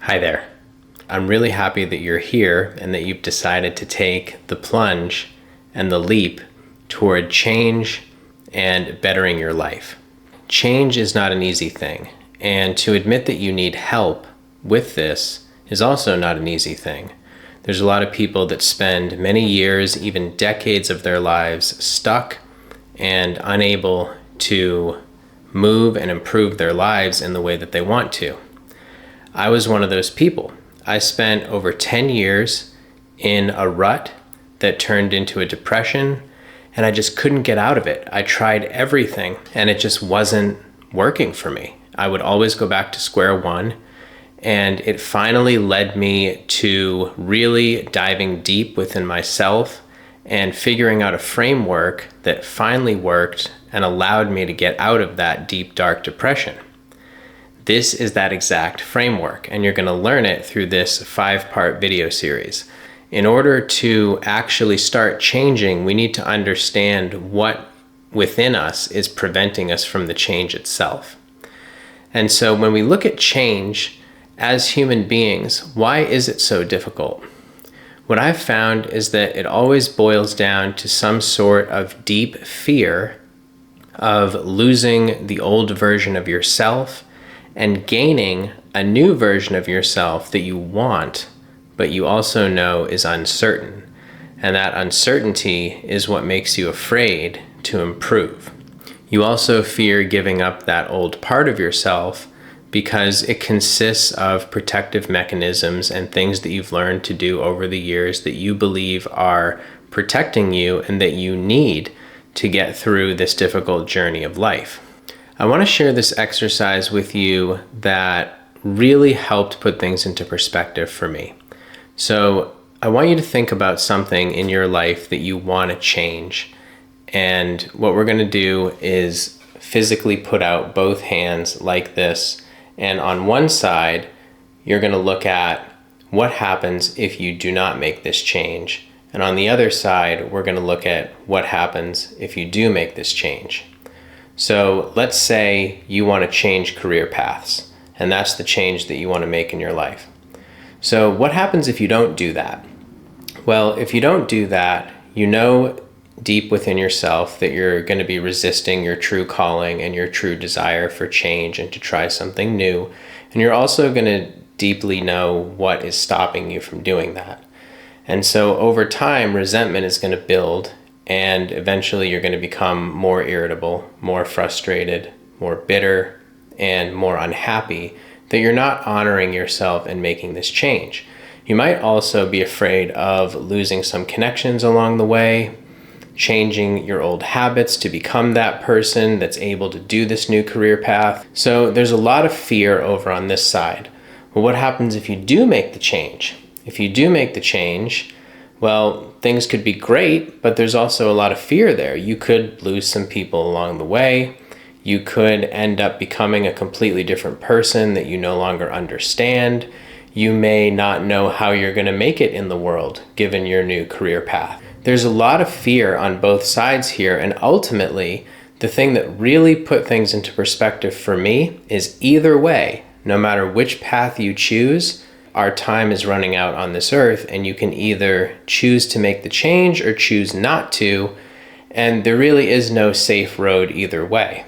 Hi there. I'm really happy that you're here and that you've decided to take the plunge and the leap toward change and bettering your life. Change is not an easy thing, and to admit that you need help with this is also not an easy thing. There's a lot of people that spend many years, even decades of their lives stuck and unable to move and improve their lives in the way that they want to. I was one of those people. I spent over 10 years in a rut that turned into a depression, and I just couldn't get out of it. I tried everything, and it just wasn't working for me. I would always go back to square one, and it finally led me to really diving deep within myself and figuring out a framework that finally worked and allowed me to get out of that deep, dark depression. This is that exact framework, and you're going to learn it through this 5-part video series. In order to actually start changing, we need to understand what within us is preventing us from the change itself. And so when we look at change as human beings, why is it so difficult? What I've found is that it always boils down to some sort of deep fear of losing the old version of yourself and gaining a new version of yourself that you want, but you also know is uncertain. And that uncertainty is what makes you afraid to improve. You also fear giving up that old part of yourself because it consists of protective mechanisms and things that you've learned to do over the years that you believe are protecting you and that you need to get through this difficult journey of life. I want to share this exercise with you that really helped put things into perspective for me. So I want you to think about something in your life that you want to change. And what we're going to do is physically put out both hands like this. And on one side, you're going to look at what happens if you do not make this change. And on the other side, we're going to look at what happens if you do make this change. So let's say you want to change career paths, and that's the change that you want to make in your life. So what happens if you don't do that? Well, if you don't do that, you know deep within yourself that you're going to be resisting your true calling and your true desire for change and to try something new. And you're also going to deeply know what is stopping you from doing that. And so over time, resentment is going to build, and eventually you're going to become more irritable, more frustrated, more bitter, and more unhappy that you're not honoring yourself and making this change. You might also be afraid of losing some connections along the way, changing your old habits to become that person that's able to do this new career path. So there's a lot of fear over on this side. Well, what happens if you do make the change? If you do make the change, well, things could be great, but there's also a lot of fear there. You could lose some people along the way. You could end up becoming a completely different person that you no longer understand. You may not know how you're going to make it in the world, given your new career path. There's a lot of fear on both sides here, and ultimately, the thing that really put things into perspective for me is either way, no matter which path you choose, our time is running out on this earth, and you can either choose to make the change or choose not to, and there really is no safe road either way.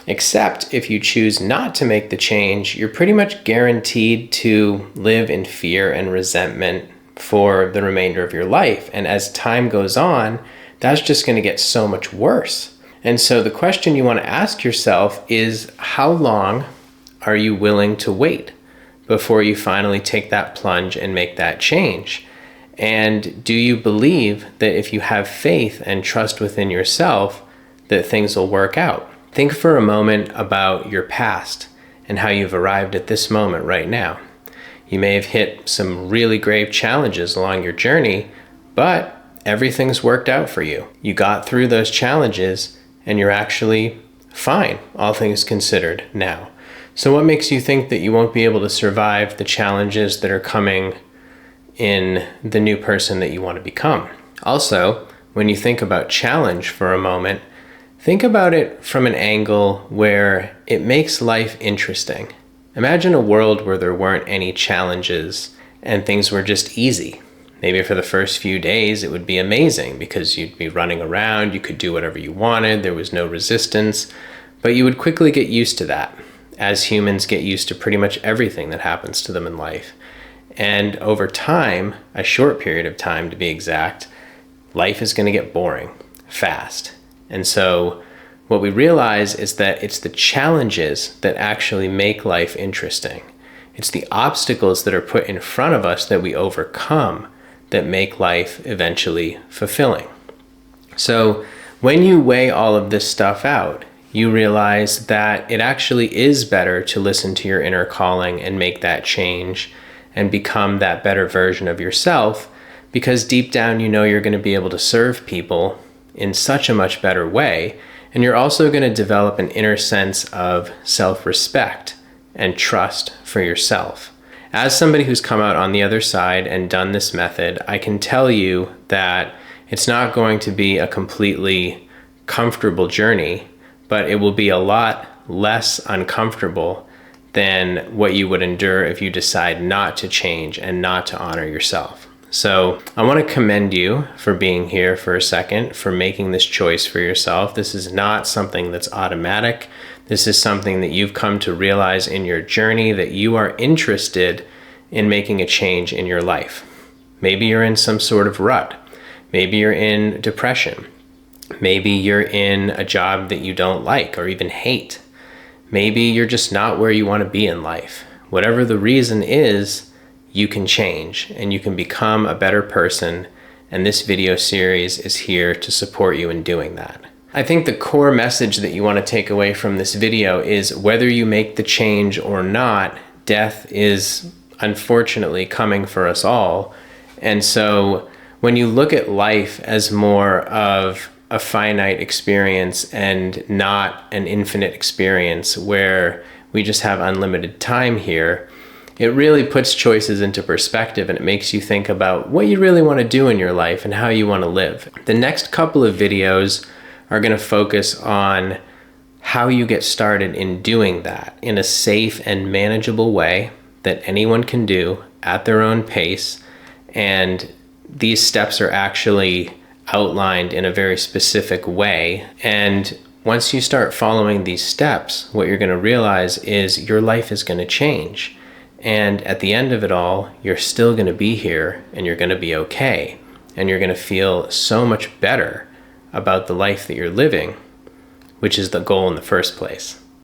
Except if you choose not to make the change, you're pretty much guaranteed to live in fear and resentment for the remainder of your life. And as time goes on, that's just going to get so much worse. And so the question you want to ask yourself is, how long are you willing to wait before you finally take that plunge and make that change? And do you believe that if you have faith and trust within yourself, that things will work out? Think for a moment about your past and how you've arrived at this moment right now. You may have hit some really grave challenges along your journey, but everything's worked out for you. You got through those challenges and you're actually fine, all things considered now. So what makes you think that you won't be able to survive the challenges that are coming in the new person that you want to become? Also, when you think about challenge for a moment, think about it from an angle where it makes life interesting. Imagine a world where there weren't any challenges and things were just easy. Maybe for the first few days it would be amazing because you'd be running around, you could do whatever you wanted, there was no resistance, but you would quickly get used to that, as humans get used to pretty much everything that happens to them in life. And over time, a short period of time to be exact, life is going to get boring fast. And so what we realize is that it's the challenges that actually make life interesting. It's the obstacles that are put in front of us that we overcome that make life eventually fulfilling. So when you weigh all of this stuff out, you realize that it actually is better to listen to your inner calling and make that change and become that better version of yourself, because deep down you know you're going to be able to serve people in such a much better way, and you're also going to develop an inner sense of self-respect and trust for yourself. As somebody who's come out on the other side and done this method, I can tell you that it's not going to be a completely comfortable journey, but it will be a lot less uncomfortable than what you would endure if you decide not to change and not to honor yourself. So I want to commend you for being here for a second, for making this choice for yourself. This is not something that's automatic. This is something that you've come to realize in your journey, that you are interested in making a change in your life. Maybe you're in some sort of rut. Maybe you're in depression. Maybe you're in a job that you don't like or even hate. Maybe you're just not where you want to be in life. Whatever the reason is, you can change and you can become a better person, and this video series is here to support you in doing that. I think the core message that you want to take away from this video is whether you make the change or not, death is unfortunately coming for us all. And so when you look at life as more of a finite experience and not an infinite experience where we just have unlimited time here, it really puts choices into perspective, and it makes you think about what you really want to do in your life and how you want to live. The next couple of videos are going to focus on how you get started in doing that in a safe and manageable way that anyone can do at their own pace. And these steps are actually outlined in a very specific way. And once you start following these steps, what you're going to realize is your life is going to change. And at the end of it all, you're still going to be here and you're going to be okay. And you're going to feel so much better about the life that you're living, which is the goal in the first place.